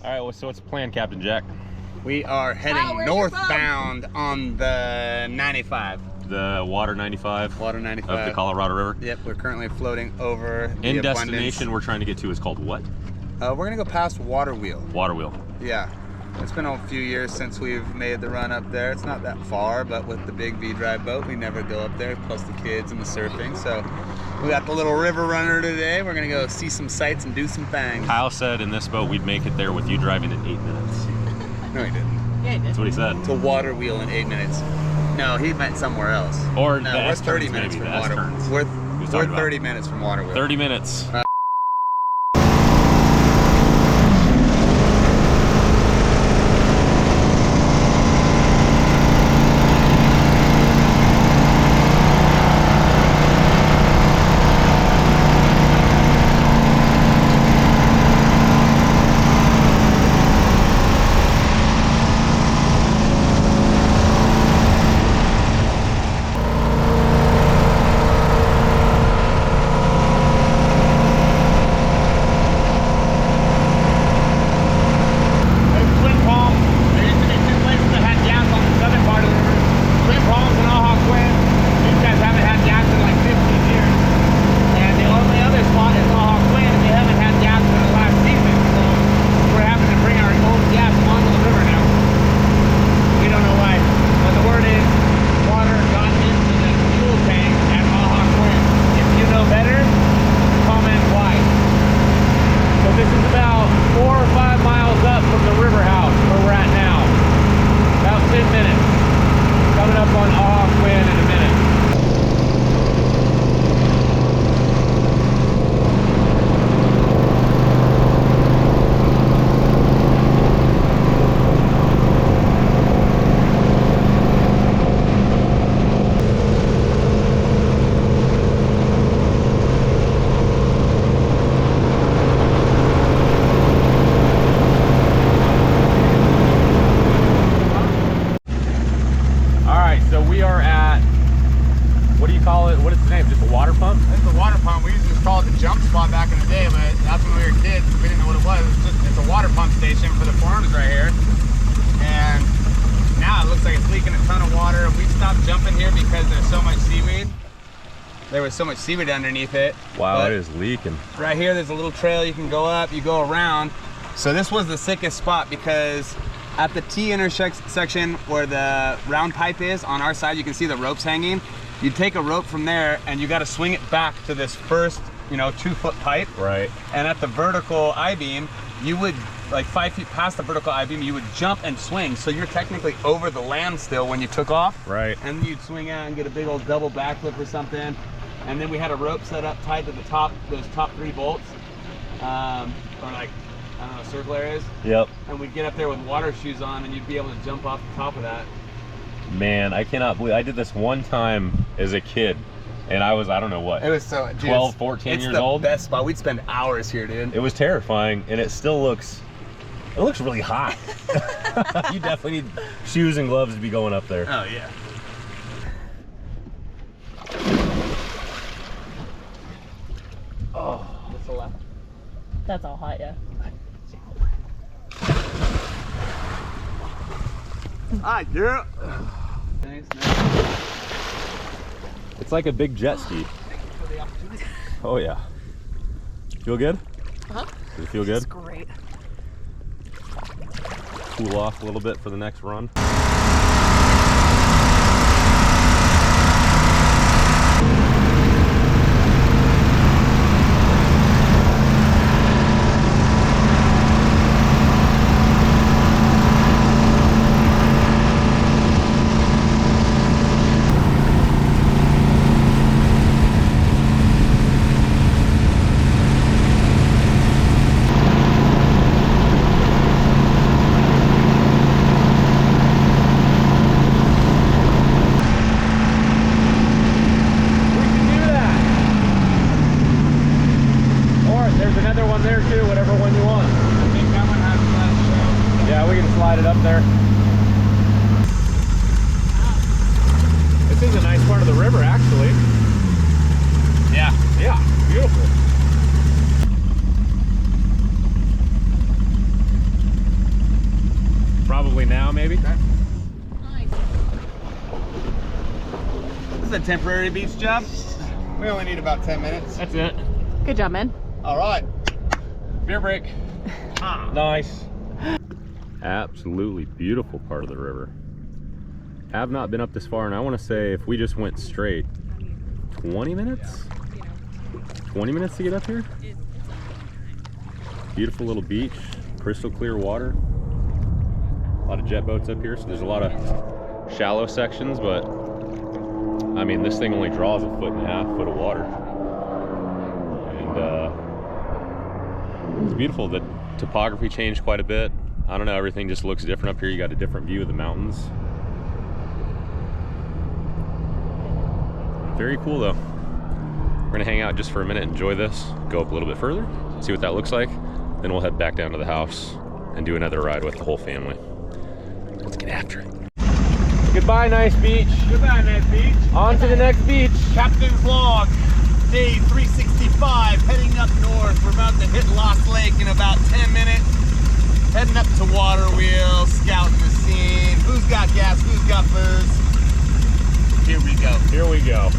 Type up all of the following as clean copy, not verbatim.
All right, well, so what's the plan, Captain Jack? We are heading northbound on the 95. The Water 95. Water 95. Of the Colorado River. Yep, we're currently floating over the In Abundance. destination we're trying to get to is called what? We're gonna go past Water Wheel. Water Wheel. Yeah. It's been a few years since we've made the run up there. It's not that far, but with the big V-Drive boat, we never go up there, plus the kids and the surfing. So we got the little river runner today. We're gonna go see some sights and do some things. Kyle said in this boat we'd make it there with you driving in 8 minutes. No, he didn't. Yeah, he did. That's what he said. To Water Wheel in 8 minutes. No, he meant somewhere else. Or no, the we're S 30 turns, minutes maybe, from the S Water turns. We're He was talking about 30 minutes from Water Wheel. 30 minutes. There was so much seaweed underneath it. Wow, it is leaking. Right here, there's a little trail you can go up, you go around. So this was the sickest spot because at the T intersection where the round pipe is, on our side, you can see the ropes hanging. You take a rope from there and you got to swing it back to this first, 2-foot pipe. Right. And at the vertical I-beam, you would, like 5 feet past the vertical I-beam, you would jump and swing. So you're technically over the land still when you took off. Right. And you'd swing out and get a big old double backflip or something. And then we had a rope set up tied to the top, those top 3 bolts, or like, I don't know, circle areas. Yep. And we'd get up there with water shoes on and you'd be able to jump off the top of that. Man, I cannot believe, I did this one time as a kid and I was, I don't know what. It was so, dude, 12, 14 years old. It's the best spot. We'd spend hours here, dude. It was terrifying and it still looks, really hot. You definitely need shoes and gloves to be going up there. Oh, yeah. Oh. What's the left? That's all hot, yeah. Hi, yeah. Thanks, man. It's like a big jet ski. Thank you for the opportunity. Oh yeah. Feel good? Uh-huh. Does it feel good? It's great. Cool off a little bit for the next run. This is a nice part of the river, actually. Yeah, beautiful. now, maybe. Okay. This is a temporary beach job. We only need about 10 minutes. That's it. Good job, man. All right. Beer break. Nice. Absolutely beautiful part of the river. Have not been up this far, and I want to say if we just went straight, 20 minutes? 20 minutes to get up here? Beautiful little beach, crystal clear water. A lot of jet boats up here, so there's a lot of shallow sections, but I mean, this thing only draws 1.5 foot of water. And it's beautiful. The topography changed quite a bit. I don't know, everything just looks different up here. You got a different view of the mountains. Very cool though. We're gonna hang out just for a minute, enjoy this, go up a little bit further, see what that looks like. Then we'll head back down to the house and do another ride with the whole family. Let's get after it. Goodbye, nice beach. Goodbye, nice beach. On to the next beach. Captain's log, day 365, heading up north. We're about to hit Lost Lake in about 10 minutes. Heading up to Water Wheel, scouting the scene. Who's got gas? Who's got booze? Here we go. Here we go.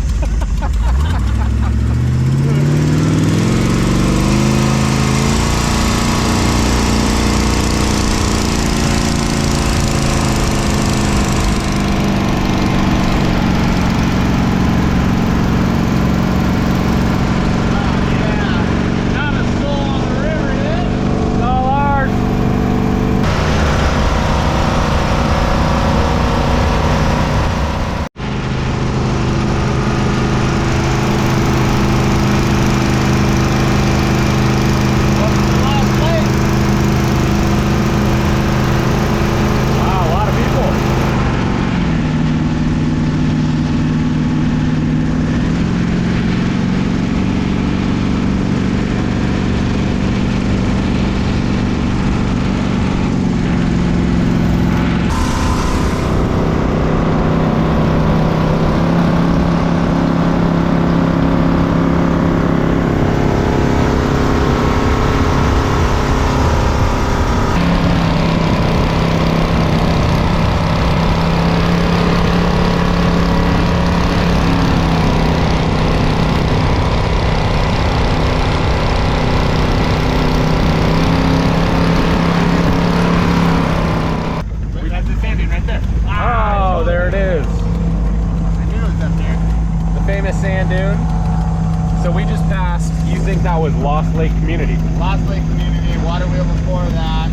Lost Lake Community. Lost Lake Community, Water Wheel before that.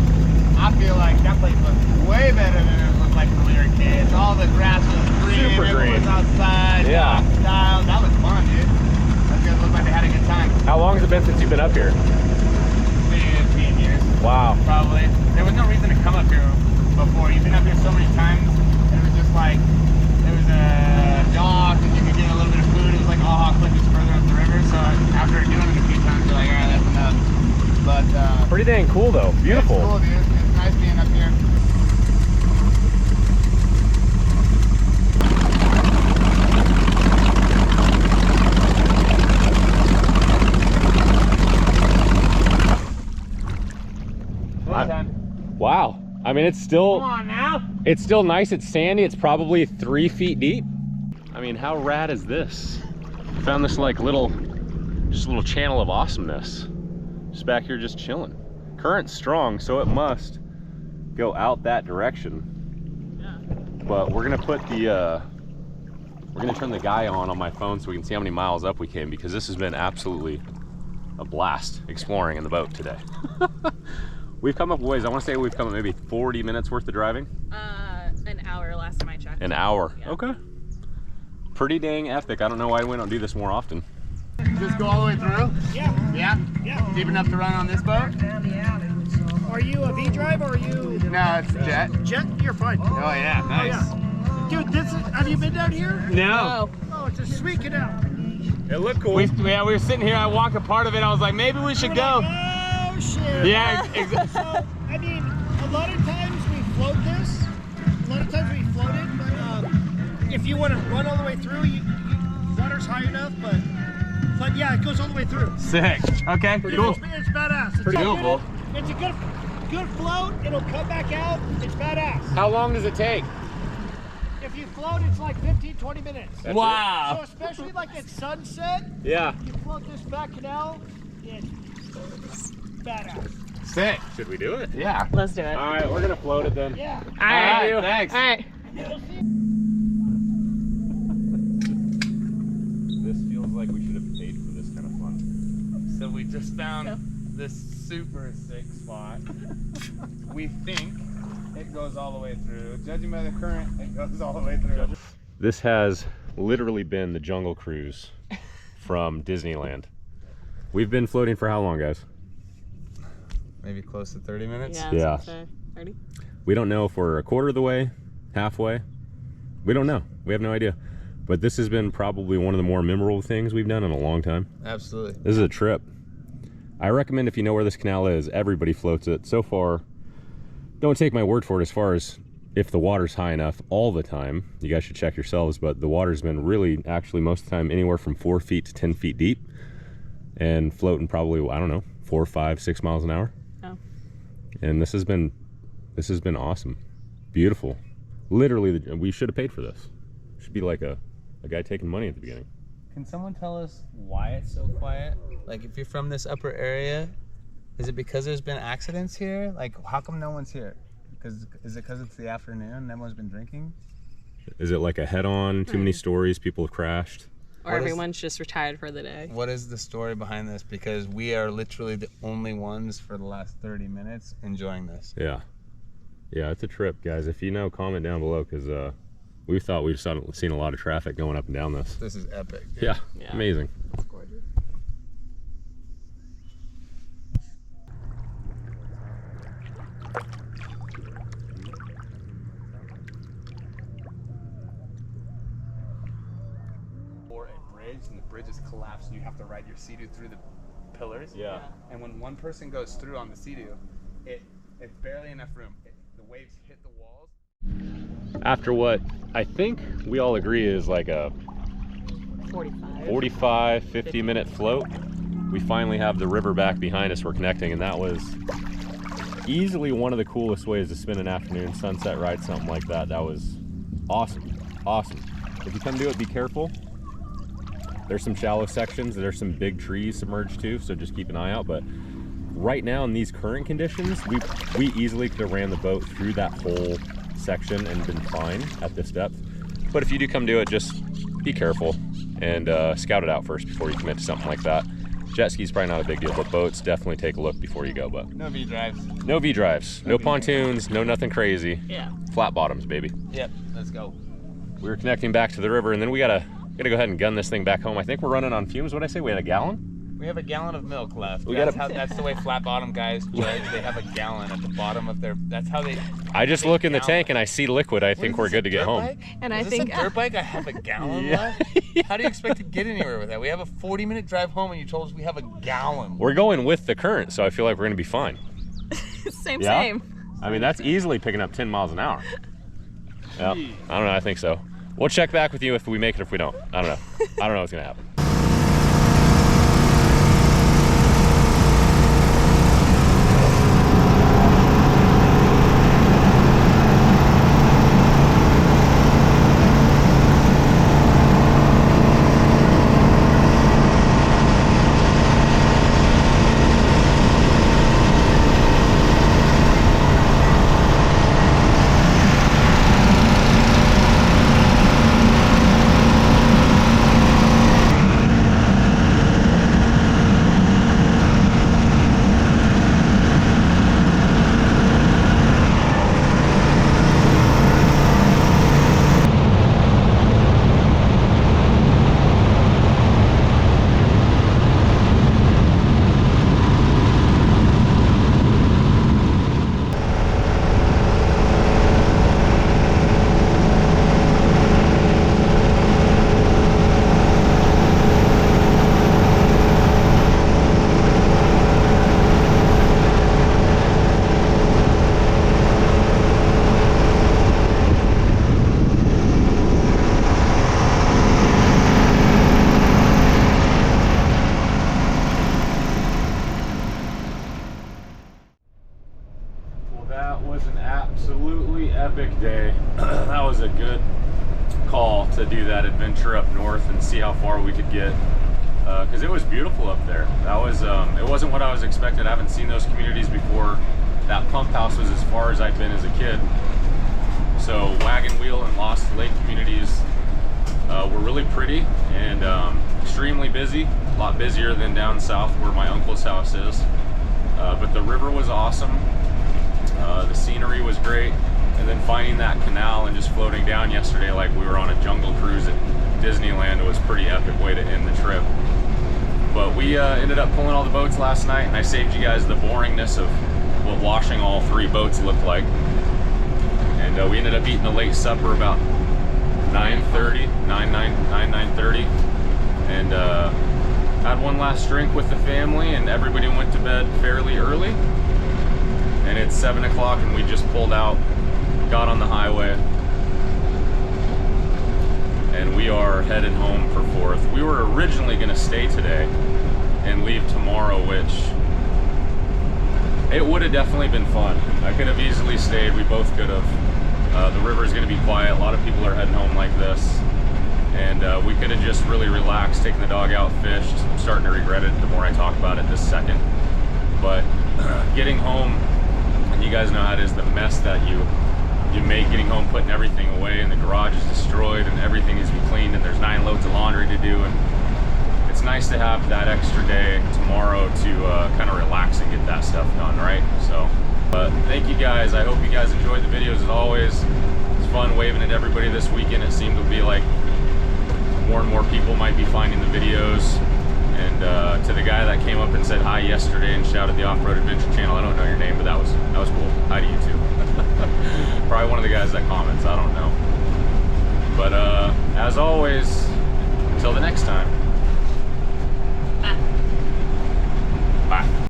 I feel like that place looks way better than it looked like when we were kids. All the grass was green, Super green. Everyone was outside, yeah. Style. That was fun, dude. Those guys looked like they had a good time. How long has it been since you've been up here? 15 years. Wow. Probably. There was no reason to come up here before. You've been up here so many times, and it was just like, there was a dock, and you could get a little bit of food. It was like Aha Cliff is further up the river, so after doing it a few times, you're like, all right, that's enough. But pretty dang cool though. Beautiful. It's cool, dude. It's nice being up here. Wow. I mean, it's still. Come on now. It's still nice. It's sandy. It's probably 3 feet deep. I mean, how rad is this? Found this like just a little channel of awesomeness. Just back here, just chilling. Current's strong, so it must go out that direction. Yeah. But we're gonna put the we're gonna turn the guy on my phone so we can see how many miles up we came, because this has been absolutely a blast exploring in the boat today. We've come up a ways. I want to say we've come up maybe 40 minutes worth of driving. An hour last time I checked. An hour. Yeah. Okay. Pretty dang epic. I don't know why we don't do this more often. Just go all the way through? Yeah. Yeah? Yeah. Deep enough to run on this boat? Are you a V-Drive or are you? No, it's jet. Jet? You're fine. Oh yeah, nice. Dude, have you been down here? No. Oh, it's a sweet canal. It looked cool. We were sitting here, I walked a part of it, I was like, maybe we should go. Oh, shit. Yeah, exactly. So, I mean, a lot of times we float this. A lot of times we float it, but if you want to run all the way through, water's high enough, but yeah, it goes all the way through. Sick. Okay, cool. It's badass. Pretty doable. It's a good good float, it'll come back out. It's badass. How long does it take? If you float, it's like 15, 20 minutes. That's Wow. So especially like at sunset, Yeah. you float this back canal, it's badass. Sick. Should we do it? Yeah. Let's do it. All right, we're gonna float it then. Yeah. All right. All right, thanks. All right. This feels like we should have paid for this kind of fun. So we just found this super sick spot. We think it goes all the way through. Judging by the current, it goes all the way through. This has literally been the Jungle Cruise from Disneyland. We've been floating for how long, guys? Maybe close to 30 minutes. Yeah. Yeah. So 30. We don't know if we're a quarter of the way, halfway. We don't know. We have no idea. But this has been probably one of the more memorable things we've done in a long time. Absolutely. This is a trip. I recommend, if you know where this canal is, everybody floats it. So far, don't take my word for it as far as if the water's high enough all the time. You guys should check yourselves, but the water's been really, actually most of the time, anywhere from 4 feet to 10 feet deep and floating probably, I don't know, 4, 5, 6 miles an hour. Oh. And this has been awesome. Beautiful. Literally, we should have paid for this. Should be like a guy taking money at the beginning. Can someone tell us why it's so quiet? Like, if you're from this upper area, is it because there's been accidents here? Like, how come no one's here? Is it because it's the afternoon and everyone's been drinking? Is it like a head-on, too many stories, people have crashed? Or everyone's just retired for the day. What is the story behind this? Because we are literally the only ones for the last 30 minutes enjoying this. Yeah. Yeah, it's a trip, guys. If you know, comment down below, because we thought we'd seen a lot of traffic going up and down this. This is epic. Yeah, Yeah. amazing. It's gorgeous. Or a bridge, and the bridge is collapsed, and you have to ride your Sea-Doo through the pillars. Yeah. And when one person goes through on the Sea-Doo, it's barely enough room. The waves hit the walls. After what I think we all agree is like a 45. 45, 50-minute float, we finally have the river back behind us. We're connecting, and that was easily one of the coolest ways to spend an afternoon, sunset ride, something like that. That was awesome. Awesome. If you come do it, be careful. There's some shallow sections. There's some big trees submerged too, so just keep an eye out. But right now in these current conditions, we easily could have ran the boat through that whole section and been fine at this depth. But if you do come do it, just be careful and scout it out first before you commit to something like that. Jet ski's probably not a big deal, but boats, definitely take a look before you go. But No V-drives. no V-drives, no pontoons, no nothing crazy. Yeah. Flat bottoms, baby. Yep, let's go. We were connecting back to the river, and then we gotta go ahead and gun this thing back home. I think we're running on fumes. What'd I say? We had a gallon? We have a gallon of milk left. We that's, gotta- that's the way flat bottom guys judge. They have a gallon at the bottom of their. That's how they. I just take look in the gallons. tank and I see liquid. I think What we're is good to this, a get dirt home. bike? And I Is think this a dirt bike? I have a gallon Yeah. left. How do you expect to get anywhere with that? We have a 40-minute drive home, and you told us we have a gallon. We're going with the current, so I feel like we're gonna be fine. same. Yeah? I mean, that's easily picking up 10 miles an hour. Yeah, I don't know. I think so. We'll check back with you if we make it. If we don't, I don't know. I don't know what's gonna happen. That was an absolutely epic day. That was a good call to do that adventure up north and see how far we could get, because it was beautiful up there. That was it wasn't what I was expecting. I haven't seen those communities before. That pump house was as far as I'd been as a kid. So Wagon Wheel and Lost Lake communities were really pretty and extremely busy, a lot busier than down south where my uncle's house is. But the river was awesome. The scenery was great. And then finding that canal and just floating down yesterday like we were on a jungle cruise at Disneyland was a pretty epic way to end the trip. But we ended up pulling all the boats last night, and I saved you guys the boringness of what washing all 3 boats looked like. And we ended up eating a late supper about 9:30, 9:30, and had one last drink with the family, and everybody went to bed fairly early. And it's 7 o'clock, and we just pulled out, got on the highway, and we are headed home for 4th. We were originally going to stay today and leave tomorrow, which it would have definitely been fun. I could have easily stayed. We both could have. The river is going to be quiet. A lot of people are heading home like this, and we could have just really relaxed, taken the dog out, fished. I'm starting to regret it the more I talk about it this second. But getting home, and you guys know how it is, the mess that you make getting home, putting everything away, and the garage is destroyed and everything needs to be cleaned, and there's 9 loads of laundry to do. And it's nice to have that extra day tomorrow to kind of relax and get that stuff done, right? So thank you guys. I hope you guys enjoyed the videos as always. It's fun waving at everybody this weekend. It seemed to be like more and more people might be finding the videos. And to the guy that came up and said hi yesterday and shouted the Off-Road Adventure channel, I don't know your name, but that was cool. Hi to you too. Probably one of the guys that comments, I don't know. But as always, until the next time.